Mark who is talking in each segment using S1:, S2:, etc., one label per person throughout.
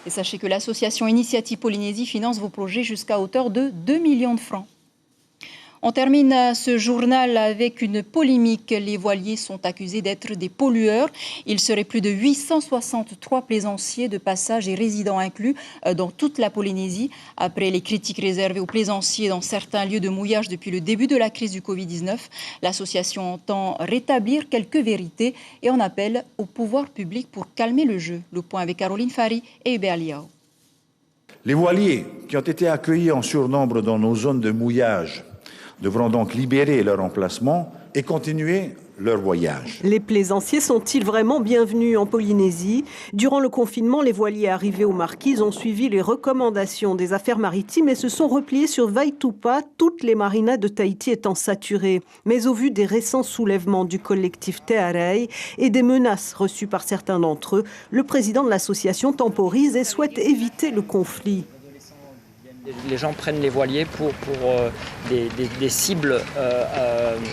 S1: Et sachez que l'association Initiative Polynésie finance vos projets jusqu'à hauteur de 2 millions de francs. On termine ce journal avec une polémique. Les voiliers sont accusés d'être des pollueurs. Il serait plus de 863 plaisanciers de passage et résidents inclus dans toute la Polynésie. Après les critiques réservées aux plaisanciers dans certains lieux de mouillage depuis le début de la crise du Covid-19, l'association entend rétablir quelques vérités et en appelle au pouvoir public pour calmer le jeu. Le point avec Caroline Fari et Hubert Liao.
S2: Les voiliers qui ont été accueillis en surnombre dans nos zones de mouillage devront donc libérer leur emplacement et continuer leur voyage.
S3: Les plaisanciers sont-ils vraiment bienvenus en Polynésie? Durant le confinement, les voiliers arrivés aux Marquises ont suivi les recommandations des affaires maritimes et se sont repliés sur Vaitupa, toutes les marinas de Tahiti étant saturées. Mais au vu des récents soulèvements du collectif Te Arei et des menaces reçues par certains d'entre eux, le président de l'association temporise et souhaite éviter le conflit.
S4: Les gens prennent les voiliers pour des cibles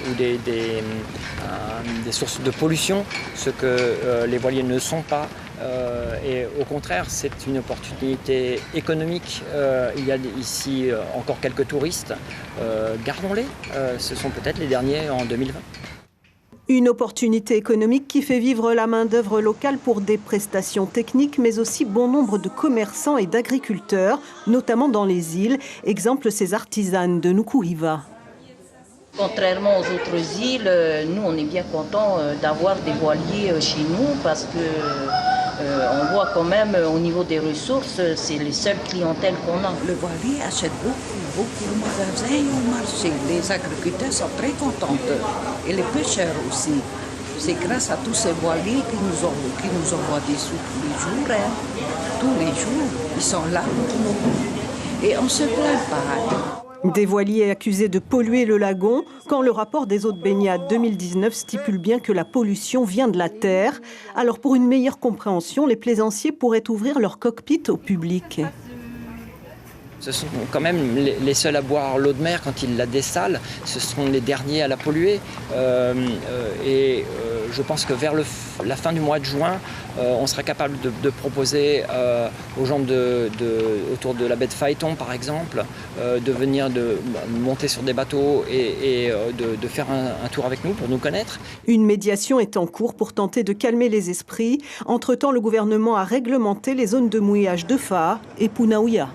S4: ou des sources de pollution, ce que les voiliers ne sont pas. Et au contraire, c'est une opportunité économique. Il y a ici encore quelques touristes. Gardons-les. Ce sont peut-être les derniers en 2020.
S3: Une opportunité économique qui fait vivre la main-d'œuvre locale pour des prestations techniques, mais aussi bon nombre de commerçants et d'agriculteurs, notamment dans les îles. Exemple, ces artisanes de Nukuhiva.
S5: Contrairement aux autres îles, nous on est bien contents d'avoir des voiliers chez nous parce que on voit quand même au niveau des ressources, c'est les seules clientèles qu'on a.
S6: Le voilier achète beaucoup au magasin et au marché. Les agriculteurs sont très contents et les pêcheurs aussi. C'est grâce à tous ces voiliers qui nous envoient des sous tous les jours. Hein. Tous les jours, ils sont là pour nous. Et on ne se plaint pas.
S3: Des voiliers accusés de polluer le lagon, quand le rapport des eaux de baignade 2019 stipule bien que la pollution vient de la terre. Alors pour une meilleure compréhension, les plaisanciers pourraient ouvrir leur cockpit au public.
S4: Ce sont quand même les seuls à boire l'eau de mer quand ils la dessalent. Ce sont les derniers à la polluer. Je pense que vers la fin du mois de juin, on sera capable de proposer aux gens autour de la baie de Phaéton, par exemple, de venir monter sur des bateaux et de faire un tour avec nous pour nous connaître.
S3: Une médiation est en cours pour tenter de calmer les esprits. Entre-temps, le gouvernement a réglementé les zones de mouillage de Faa et Punaouia.